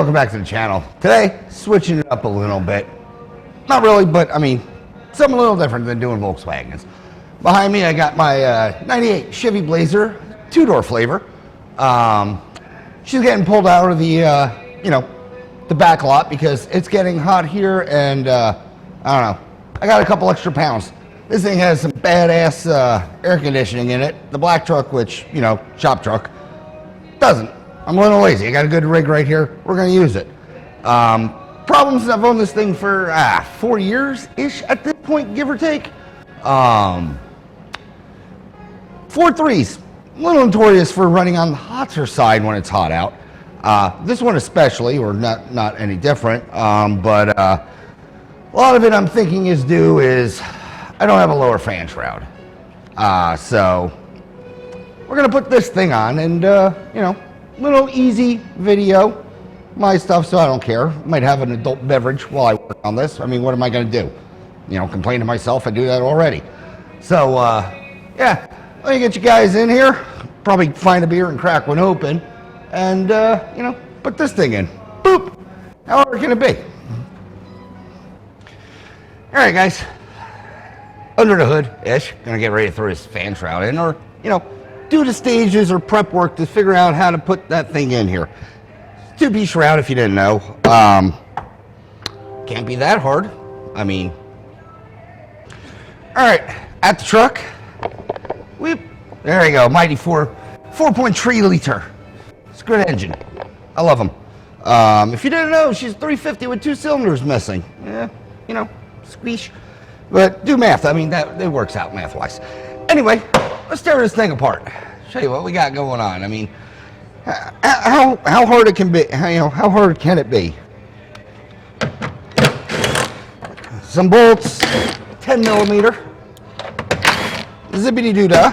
welcome back to the channel. Today, switching it up a little bit. Not really, but I mean, something a little different than doing Volkswagens. Behind me, I got my 98 Chevy Blazer, two-door flavor. She's getting pulled out of the, the back lot because it's getting hot here, and I don't know. I got a couple extra pounds. This thing has some badass air conditioning in it. The black truck, which, shop truck, doesn't. I'm a little lazy. I got a good rig right here. We're going to use it. Problems, I've owned this thing for 4 years-ish at this point, give or take. 4.3s, a little notorious for running on the hotter side when it's hot out. This one especially, or not any different, but a lot of it I'm thinking is due is I don't have a lower fan shroud. So we're going to put this thing on and, little easy video, my stuff, so I don't care. Might have an adult beverage while I work on this. I mean, what am I going to do? Complain to myself? I do that already. So, yeah, let me get you guys in here. Probably find a beer and crack one open. And, put this thing in. Boop! How hard can it be? All right, guys. Under the hood-ish. Gonna get ready to throw this fan shroud in, or, do the stages or prep work to figure out how to put that thing in here. Two-piece shroud, if you didn't know. Can't be that hard. I mean, all right, at the truck. There you go, mighty 4.3 liter. It's a good engine. I love them. If you didn't know, she's 350 with 2 cylinders missing. Yeah, squeeze. But do math. I mean, it works out math-wise. Anyway, let's tear this thing apart. Show you what we got going on. I mean, how hard it can be. How hard can it be? Some bolts, 10 millimeter, zippity doo dah.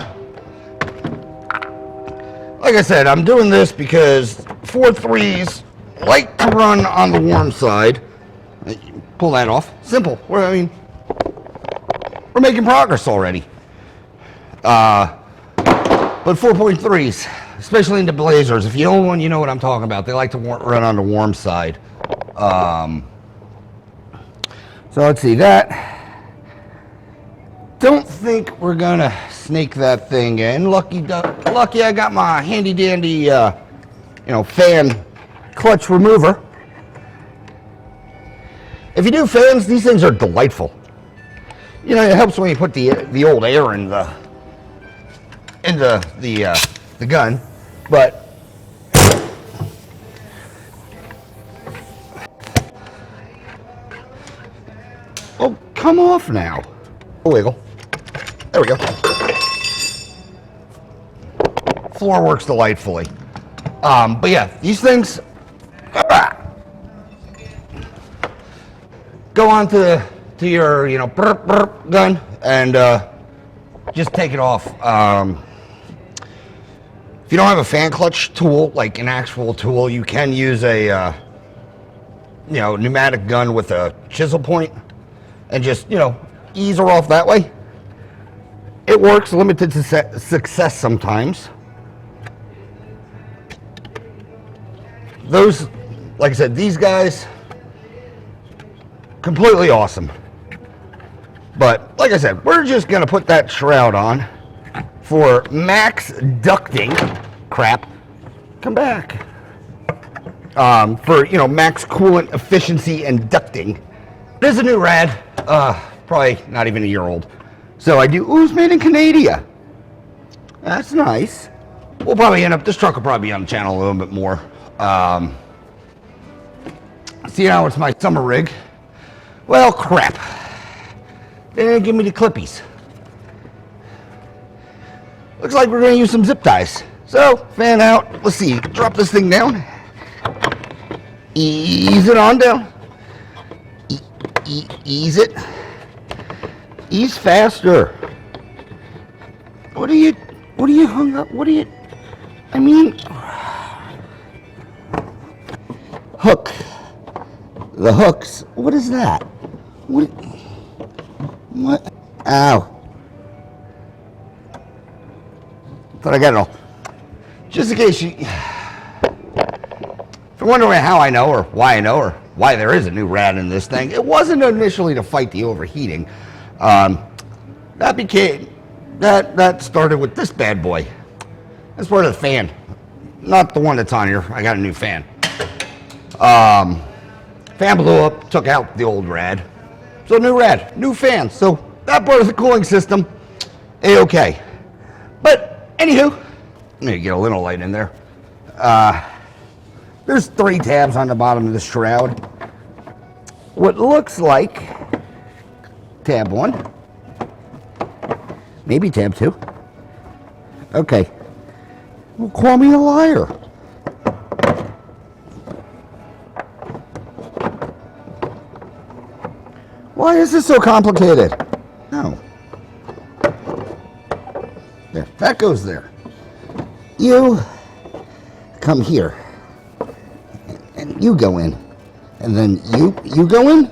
Like I said, I'm doing this because 4.3s like to run on the warm side. Pull that off. Simple. We're making progress already. But 4.3s, especially into Blazers, if you own one, you know what I'm talking about. They like to run on the warm side. So let's see that. Don't think we're gonna snake that thing in. Lucky I got my handy dandy, fan clutch remover. If you do fans, these things are delightful. It helps when you put the old air in the gun, but oh, come off now. A wiggle. There we go. Floor works delightfully. But yeah, these things go on to your burp, burp gun and just take it off. If you don't have a fan clutch tool, like an actual tool, you can use a pneumatic gun with a chisel point and just ease her off that way. It works, limited to success sometimes. Those, like I said, these guys, completely awesome. But like I said, we're just gonna put that shroud on for max ducting. Crap. Come back. For max coolant efficiency and ducting. This is a new rad. Probably not even a year old. So I do. Ooh, it's made in Canada. That's nice. We'll probably end up. This truck will probably be on the channel a little bit more. See how it's my summer rig. Well, crap. They didn't give me the clippies. Looks like we're going to use some zip ties. So, fan out. Let's see. Drop this thing down. Ease it on down. Ease it. Ease faster. What are you hung up? I mean, hook. The hooks. What is that? What? Ow. Thought I got it all. Just in case you you're wondering how I know or why there is a new rad in this thing, it wasn't initially to fight the overheating. That started with this bad boy. That's part of the fan, not the one that's on here. I got a new fan. Fan blew up, took out the old rad. So new rad, new fan. So that part of the cooling system, A-okay. But anywho, let me get a little light in there. There's 3 tabs on the bottom of the shroud. What looks like tab 1, maybe tab 2. Okay. Well, call me a liar. Why is this so complicated? No. There, that goes there. You come here. And you go in. And then you go in?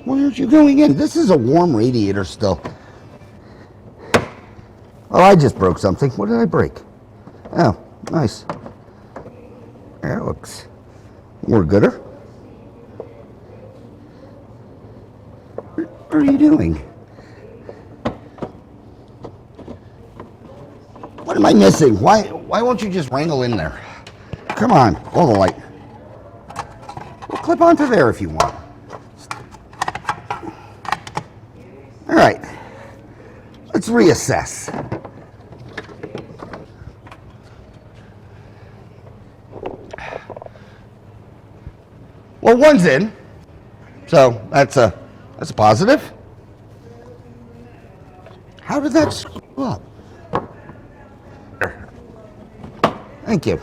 Why aren't you going in? This is a warm radiator still. Oh, I just broke something. What did I break? Oh, nice. That looks more gooder. What are you doing? What am I missing? Why won't you just wrangle in there? Come on, all the light. We'll clip onto there if you want. All right, let's reassess. Well, one's in, so that's a positive. How did that screw up? Thank you.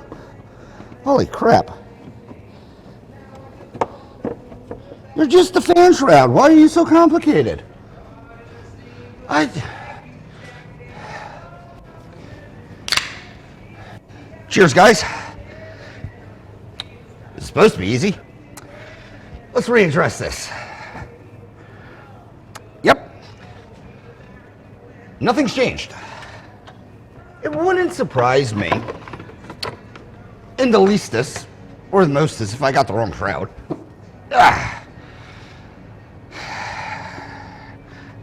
Holy crap. You're just a fan shroud. Why are you so complicated? Cheers, guys. It's supposed to be easy. Let's readdress this. Yep. Nothing's changed. It wouldn't surprise me in the leastest, or the mostest, if I got the wrong shroud.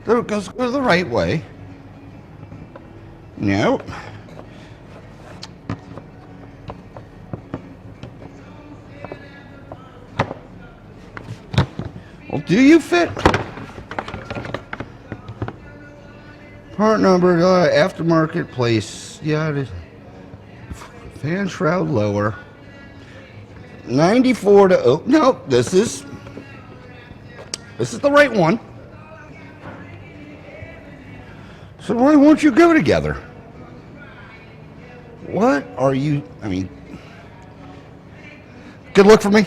There it goes the right way. Nope. Well, do you fit? Part number, aftermarket place. Yeah, fan shroud lower. 94 to, oh, no, this is the right one. So why won't you go together? What are you, I mean, good look for me.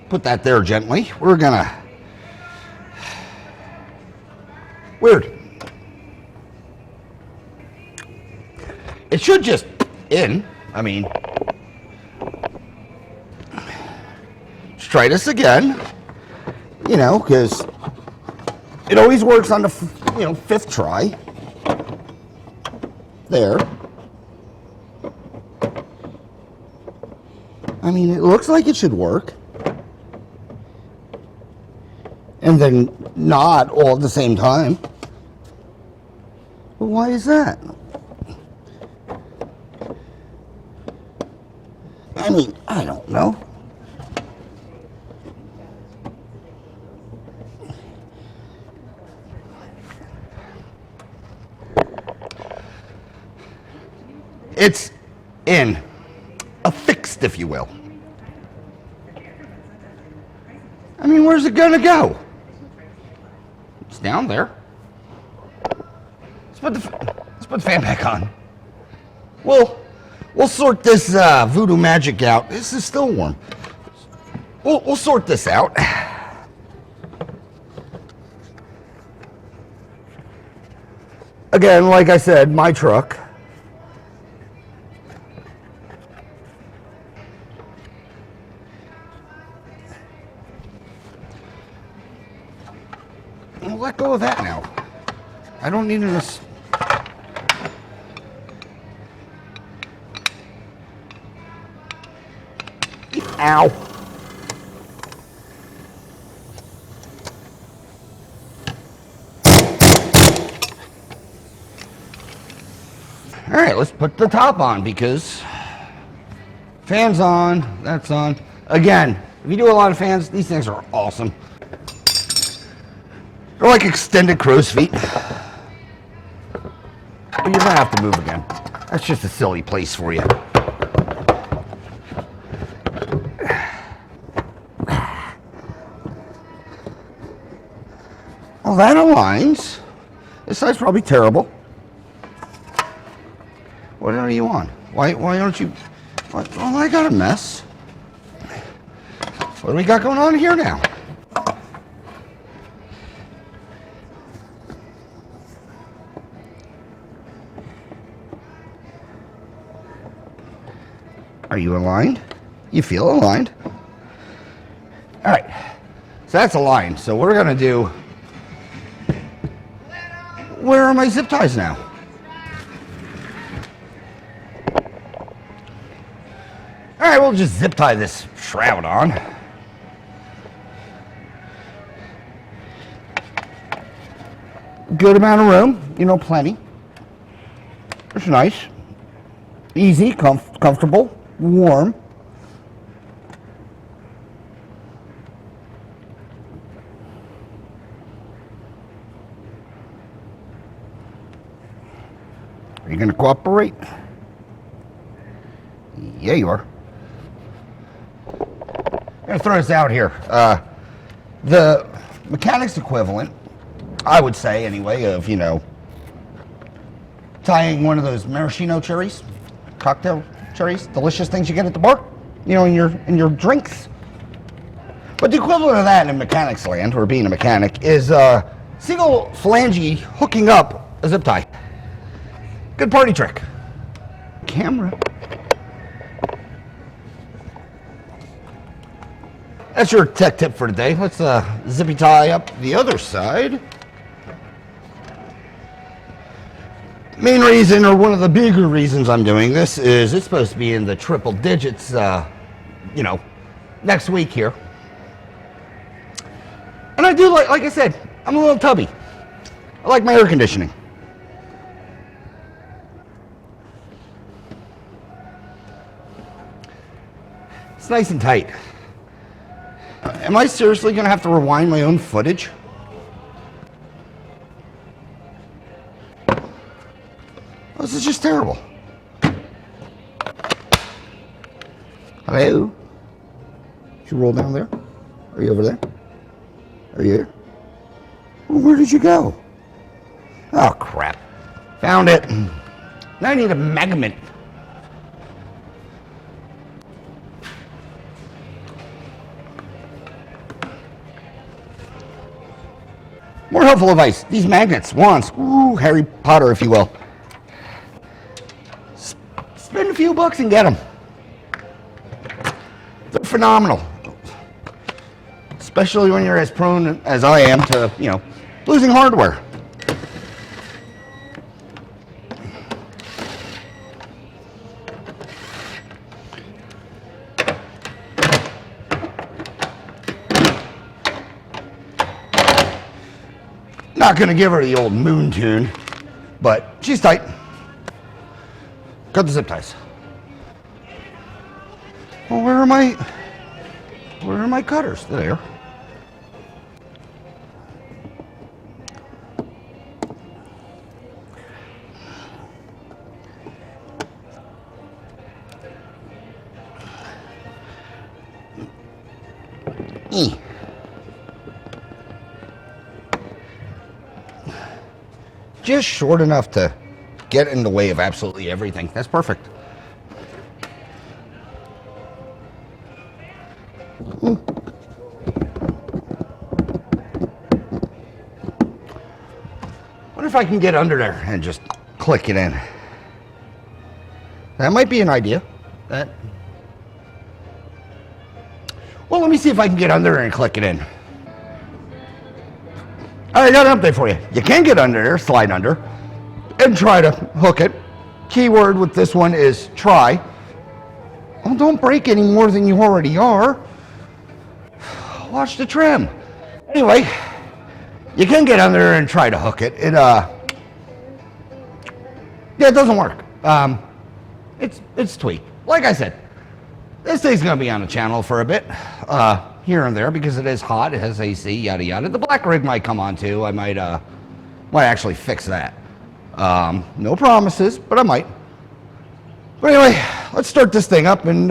Put that there gently. We're gonna, weird. It should just in, I mean, let's try this again, you know, because it always works on the, 5th try. There. I mean, it looks like it should work. And then not all at the same time. But why is that? I mean, I don't know. It's in, affixed, if you will. I mean, where's it gonna go? It's down there. Let's put the fan back on. We'll sort this voodoo magic out. This is still warm. We'll sort this out. Again, like I said, my truck. I'll let go of that now. I don't need this. Ow. All right, let's put the top on because fan's on, that's on. Again, if you do a lot of fans, these things are awesome. They're like extended crow's feet. But you're gonna have to move again. That's just a silly place for you. Well, that aligns. This side's probably terrible. What are you on? Why aren't you? Well, I got a mess. What do we got going on here now? Are you aligned? You feel aligned. All right, so that's aligned. So what we're gonna do, where are my zip ties now? All right, we'll just zip tie this shroud on. Good amount of room, you know, plenty. It's nice, easy, comfortable, warm. Are you going to cooperate? Yeah, you are. I'm going to throw this out here. The mechanics equivalent, I would say anyway, of, you know, tying one of those maraschino cherries, cocktail cherries, delicious things you get at the bar, you know, in your drinks. But the equivalent of that in mechanics land, or being a mechanic, is single phalange hooking up a zip tie. Good party trick. Camera. That's your tech tip for today. Let's zippy tie up the other side. Main reason, or one of the bigger reasons I'm doing this, is it's supposed to be in the triple digits, you know, next week here. And I do like I said, I'm a little tubby. I like my air conditioning. It's nice and tight. Am I seriously going to have to rewind my own footage? This is just terrible. Hello? Did you roll down there? Are you over there? Are you here? Well, where did you go? Oh, crap. Found it. Now I need a magnet. More helpful advice. These magnets, wands, ooh, Harry Potter, if you will. Spend a few bucks and get them. They're phenomenal. Especially when you're as prone as I am to, you know, losing hardware. Not gonna give her the old moon tune, but she's tight. Cut the zip ties. Well, where are my cutters? There. Just short enough to get in the way of absolutely everything. That's perfect. What if I can get under there and just click it in? That might be an idea. Well, let me see if I can get under there and click it in. I got an update for you. You can get under there, slide under, and try to hook it. Keyword with this one is try. Well, don't break any more than you already are. Watch the trim. Anyway, you can get under there and try to hook it. Yeah, it doesn't work. It's tweaked. Like I said, this thing's gonna be on the channel for a bit, here and there, because it is hot. It has AC, yada yada. The black rig might come on too. I might actually fix that. No promises, but I might. But anyway, let's start this thing up and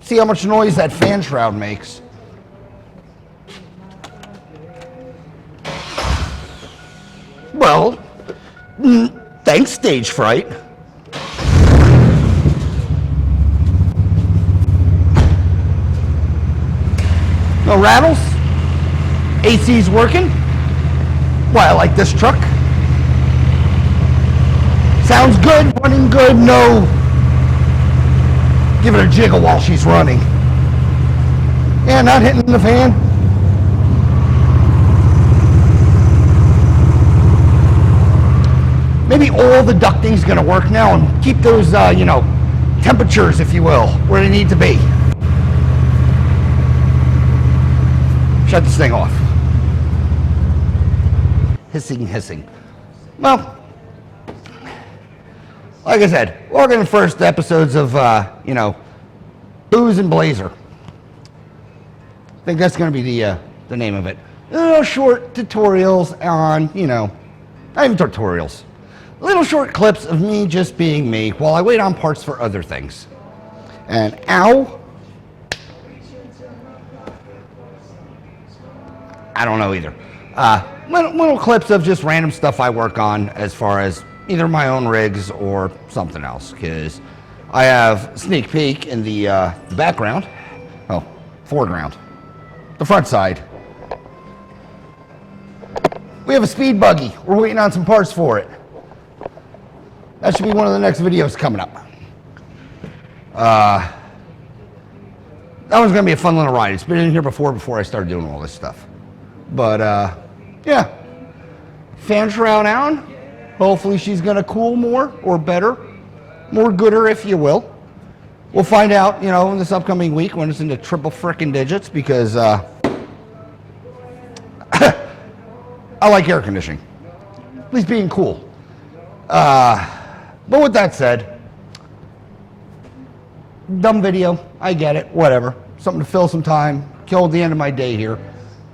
see how much noise that fan shroud makes. Well, thanks, stage fright. No rattles? AC's working? Why, I like this truck. Sounds good, running good, no. Give it a jiggle while she's running. Yeah, not hitting the fan. Maybe all the ducting's gonna work now and keep those, temperatures, if you will, where they need to be. Shut this thing off. Hissing. Well, like I said, welcome to the first episodes of, Booze and Blazer. I think that's going to be the name of it. Little short tutorials on, not even tutorials. Little short clips of me just being me while I wait on parts for other things. And ow. I don't know either. Little clips of just random stuff I work on as far as either my own rigs or something else, because I have sneak peek in the background, foreground, the front side. We have a speed buggy. We're waiting on some parts for it. That should be one of the next videos coming up. That one's gonna be a fun little ride. It's been in here before I started doing all this stuff. But yeah, fan shroud on. Hopefully she's gonna cool more or better, more gooder, if you will. We'll find out, in this upcoming week when it's into triple frickin' digits, because I like air conditioning. At least being cool. But with that said, dumb video, I get it, whatever. Something to fill some time, kill the end of my day here.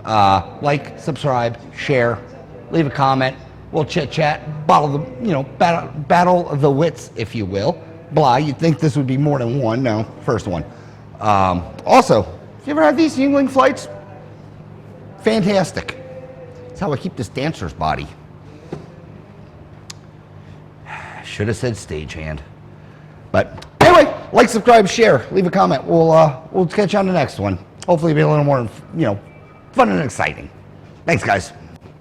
Like, subscribe, share, leave a comment. We'll chit chat, battle the wits, if you will. Blah, you'd think this would be more than one. No, first one. Also, if you ever had these Yingling flights, fantastic. That's how I keep this dancer's body. Should have said stagehand. But anyway, like, subscribe, share, leave a comment. We'll catch you on the next one. Hopefully it'll be a little more, fun and exciting. Thanks, guys.